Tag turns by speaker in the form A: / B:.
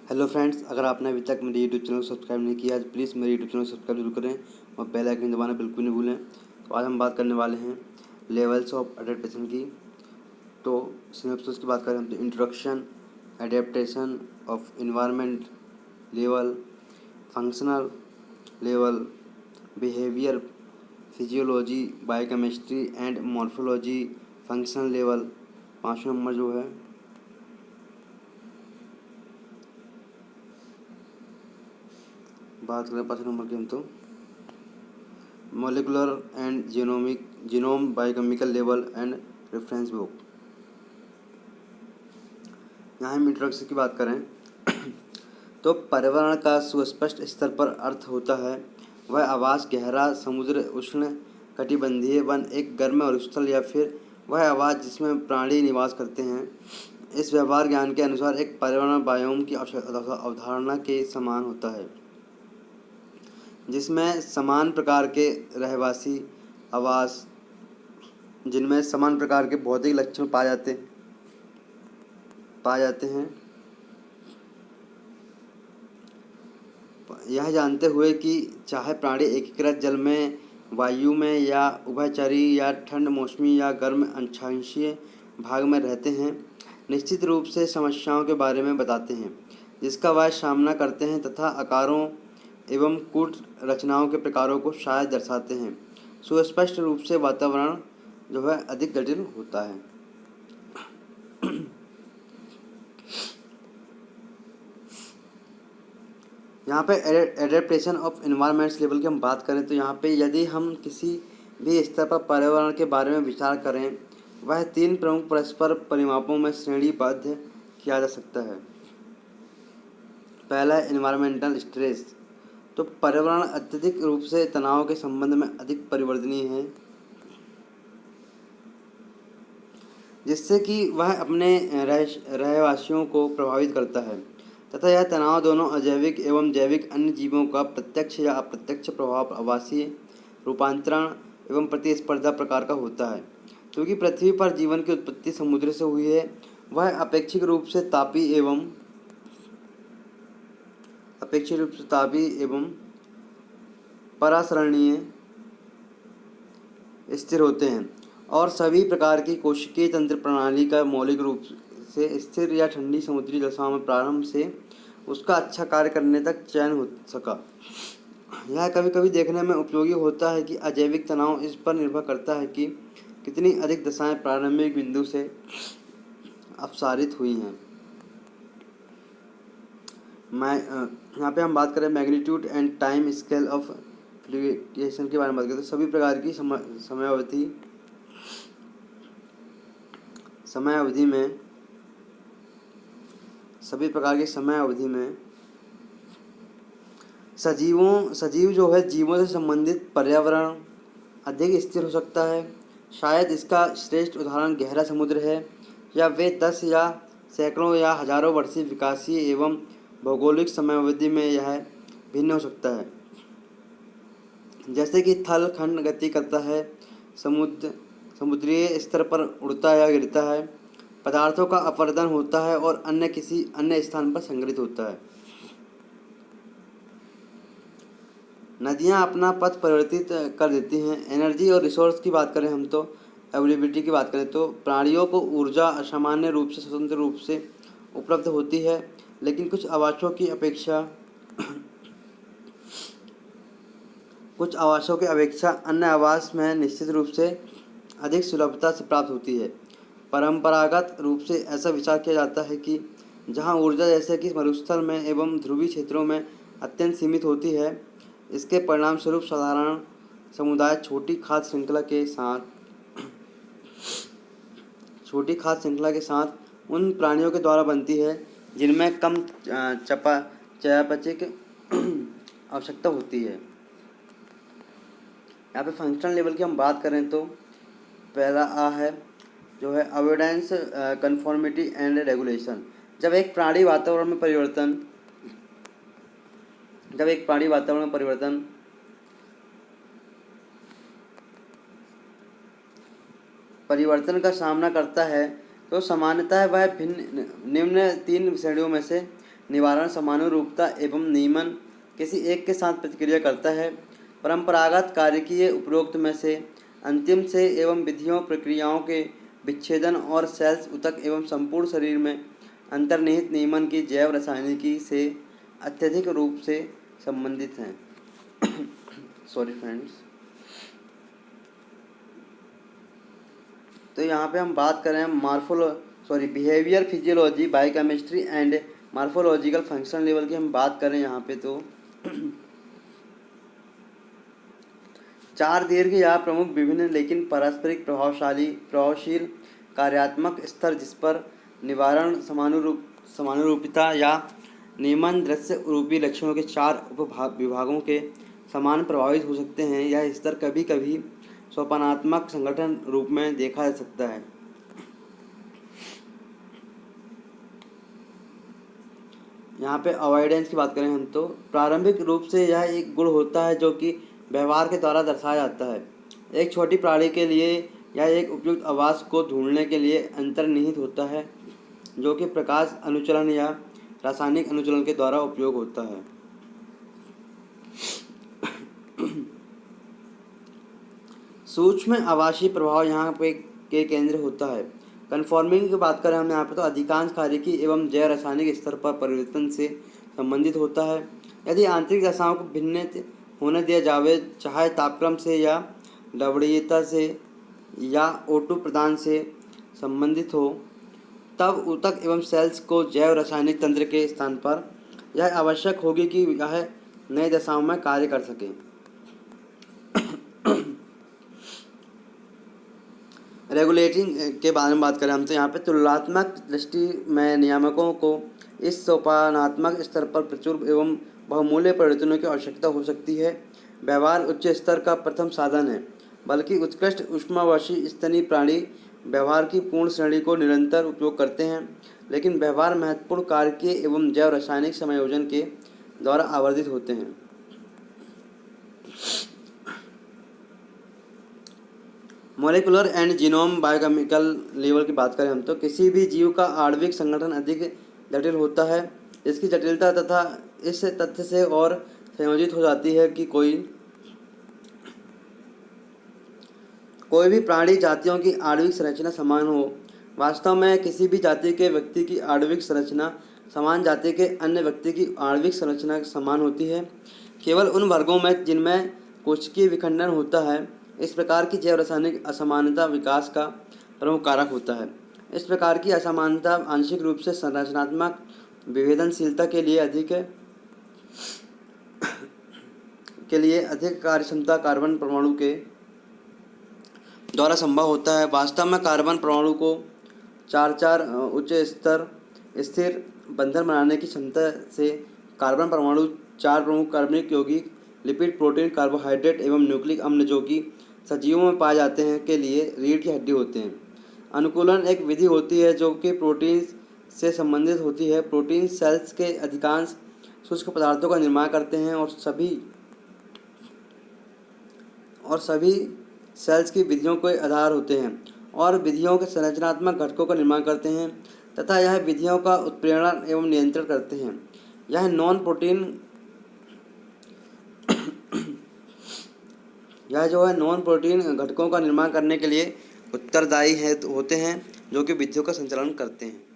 A: Hello friends, अगर आपने अभी तक मेरे यूट्यूब चैनल को सब्सक्राइब नहीं किया है तो प्लीज़ मेरे यूट्यूब चैनल को सब्सक्राइब जरूर करें और बेल आइकन दबाना बिल्कुल नहीं भूलें। तो आज हम बात करने वाले हैं लेवल्स ऑफ एडेप्टेशन की। तो सिनॉप्सिस की बात करें हम तो introduction, adaptation of environment level, functional level, behaviour, physiology, biochemistry and morphology, functional level. 5वां नंबर जो है बात करें 5 नंबर की हम तो molecular and genome biochemical level and reference book. यहाँ हम इंट्रोडक्शन की बात करें तो पर्यावरण का सुस्पष्ट स्तर पर अर्थ होता है वह आवास गहरा समुद्र, उष्ण कटिबंधीय वन, एक गर्म और स्थल, या फिर वह आवास जिसमें प्राणी निवास करते हैं। इस व्यवहार ज्ञान के अनुसार एक पर्यावरण बायोम की अवधारणा के समान होता है जिसमें समान प्रकार के रहवासी आवास, जिनमें समान प्रकार के भौतिक लक्षण पाए जाते हैं। यह जानते हुए कि चाहे प्राणी एकीकृत जल में, वायु में, या उभयचरी या ठंड मौसमी या गर्म अक्षांशीय भाग में रहते हैं, निश्चित रूप से समस्याओं के बारे में बताते हैं जिसका वह सामना करते हैं तथा आकारों एवं कूट रचनाओं के प्रकारों को शायद दर्शाते हैं। सुस्पष्ट रूप से वातावरण जो है अधिक जटिल होता है। यहाँ पे एडेप्टेशन ऑफ इन्वायरमेंट्स लेवल की हम बात करें तो यहाँ पे यदि हम किसी भी स्तर पर पर्यावरण के बारे में विचार करें, वह 3 प्रमुख परस्पर परिमापों में श्रेणीबद्ध किया जा सकता है। पहला है इन्वायरमेंटल स्ट्रेस। तो पर्यावरण अत्यधिक रूप से तनाव के संबंध में अधिक परिवर्तनीय है जिससे कि वह अपने रहवासियों को प्रभावित करता है तथा यह तनाव दोनों अजैविक एवं जैविक अन्य जीवों का प्रत्यक्ष या अप्रत्यक्ष प्रभाव आवासीय रूपांतरण एवं प्रतिस्पर्धा प्रकार का होता है। क्योंकि पृथ्वी पर जीवन की उत्पत्ति समुद्र से हुई है, वह अपेक्षित रूप से तापी एवं परासरणीय स्थिर होते हैं और सभी प्रकार की कोशिकीय तंत्र प्रणाली का मौलिक रूप से स्थिर या ठंडी समुद्री दशाओं में प्रारंभ से उसका अच्छा कार्य करने तक चयन हो सका। यह कभी कभी देखने में उपयोगी होता है कि अजैविक तनाव इस पर निर्भर करता है कि कितनी अधिक दशाएं प्रारंभिक बिंदु से अपसारित हुई हैं। यहाँ पे हम बात करें magnitude and time scale of fluctuation के बारे में बात करें तो सभी प्रकार की समय अवधि में सजीव जो है जीवों से संबंधित पर्यावरण अधिक स्थिर हो सकता है। शायद इसका श्रेष्ठ उदाहरण गहरा समुद्र है, या वे 10 या सैकड़ों या हजारों वर्षीय विकासीय एवं भौगोलिक समयावधि में यह भिन्न हो सकता है। जैसे कि थल खंड गति करता है, समुद्रीय स्तर पर उड़ता या गिरता है, पदार्थों का अपरदन होता है और किसी अन्य स्थान पर संग्रहित होता है। नदियाँ अपना पथ परिवर्तित कर देती हैं। एनर्जी और रिसोर्स की बात करें हम तो अवेलेबिलिटी की बात करें तो प्राणियों को ऊर्जा असामान्य रूप से स्वतंत्र रूप से उपलब्ध होती है, लेकिन कुछ आवासों की अपेक्षा अन्य आवास में निश्चित रूप से अधिक सुलभता से प्राप्त होती है। परंपरागत रूप से ऐसा विचार किया जाता है कि जहां ऊर्जा जैसे कि मरुस्थल में एवं ध्रुवीय क्षेत्रों में अत्यंत सीमित होती है, इसके परिणामस्वरूप साधारण समुदाय छोटी खाद्य श्रृंखला के साथ उन प्राणियों के द्वारा बनती है जिनमें कम चयापचयिक आवश्यकता होती है। यहाँ पे फंक्शनल लेवल की हम बात करें तो पहला आ है जो है अवोइडेंस, कन्फॉर्मिटी एंड रेगुलेशन। जब एक प्राणी वातावरण में परिवर्तन का सामना करता है तो सामान्यतः वह निम्न 3 श्रेणियों में से निवारण समानुरूपता एवं नियमन किसी एक के साथ प्रतिक्रिया करता है। परंपरागत कार्यकीय उपरोक्त में से अंतिम से एवं विधियों प्रक्रियाओं के विच्छेदन और सेल्स ऊतक एवं संपूर्ण शरीर में अंतर्निहित नियमन की जैव रासायनिकी से अत्यधिक रूप से संबंधित हैं। Sorry friends. तो यहाँ पे हम बात करें behaviour physiology biochemistry and morphological function level की हम बात करें यहाँ पे तो 4 दीर्घ या प्रमुख विभिन्न लेकिन पारस्परिक प्रभावशील कार्यात्मक स्तर जिस पर निवारण समानुरूपिता या नियमन दृश्य रूपी लक्षणों के 4 विभागों के समान प्रभावित हो सकते हैं। यह स्तर कभी कभी सोपानात्मक संगठन रूप में देखा जा सकता है। यहाँ पे अवॉइडेंस की बात करें हम तो प्रारंभिक रूप से यह एक गुण होता है जो कि व्यवहार के द्वारा दर्शाया जाता है। एक छोटी प्राणी के लिए यह एक उपयुक्त आवास को ढूंढने के लिए अंतर्निहित होता है जो कि प्रकाश अनुचलन या रासायनिक अनुचलन के द्वारा उपयोग होता है। सूक्ष्म आवासीय प्रभाव यहाँ पे के केंद्र होता है। कन्फॉर्मिंग की बात करें हम यहाँ पे तो अधिकांश कार्यकी एवं जैव रासायनिक स्तर पर परिवर्तन से संबंधित होता है। यदि आंतरिक दशाओं को भिन्न होने दिया जावे, चाहे तापक्रम से या लवणीयता से या O2 प्रदान से संबंधित हो, तब ऊतक एवं सेल्स को जैव रासायनिक तंत्र के स्थान पर यह आवश्यक होगी कि यह नए दशाओं में कार्य कर सके। रेगुलेटिंग के बारे में बात करें हम तो यहाँ पे तुलनात्मक दृष्टि में नियामकों को इस सोपानात्मक स्तर पर प्रचुर एवं बहुमूल्य परिवर्तनों की आवश्यकता हो सकती है। व्यवहार उच्च स्तर का प्रथम साधन है, बल्कि उत्कृष्ट ऊष्मावासी स्तनी प्राणी व्यवहार की पूर्ण श्रेणी को निरंतर उपयोग करते हैं, लेकिन व्यवहार महत्वपूर्ण कार्यकीय एवं जैव रासायनिक समायोजन के द्वारा आवर्धित होते हैं। Molecular and genome biochemical level की बात करें हम तो किसी भी जीव का आणविक संगठन अधिक जटिल होता है। इसकी जटिलता तथा इस तथ्य से और संयोजित हो जाती है कि कोई भी प्राणी जातियों की आणविक संरचना समान हो। वास्तव में किसी भी जाति के व्यक्ति की आणविक संरचना समान जाति के अन्य व्यक्ति की आणविक संरचना समान होती है, केवल उन वर्गों में जिनमें कोशिकीय विखंडन होता है। इस प्रकार की जैव रासायनिक असमानता विकास का प्रमुख कारक होता है। इस प्रकार की असमानता आंशिक रूप से संरचनात्मक विभेदनशीलता के लिए अधिक कार्यक्षमता कार्बन परमाणु के द्वारा संभव होता है। वास्तव में कार्बन परमाणु को 4 उच्च स्थिर बंधन बनाने की क्षमता से कार्बन परमाणु 4 प्रमुख कार्बनिक यौगिक लिपिड, प्रोटीन, कार्बोहाइड्रेट एवं न्यूक्लिक अम्ल जो कि सजीवों में पाए जाते हैं के लिए रीढ़ की हड्डी होते हैं। अनुकूलन एक विधि होती है जो कि प्रोटीन से संबंधित होती है। प्रोटीन सेल्स के अधिकांश शुष्क पदार्थों का निर्माण करते हैं और सभी सेल्स की विधियों के आधार होते हैं और विधियों के संरचनात्मक घटकों का निर्माण करते हैं तथा यह विधियों का उत्प्रेरण एवं नियंत्रण करते हैं। यह नॉन प्रोटीन घटकों का निर्माण करने के लिए उत्तरदायी होते हैं जो कि विधियों का संचालन करते हैं।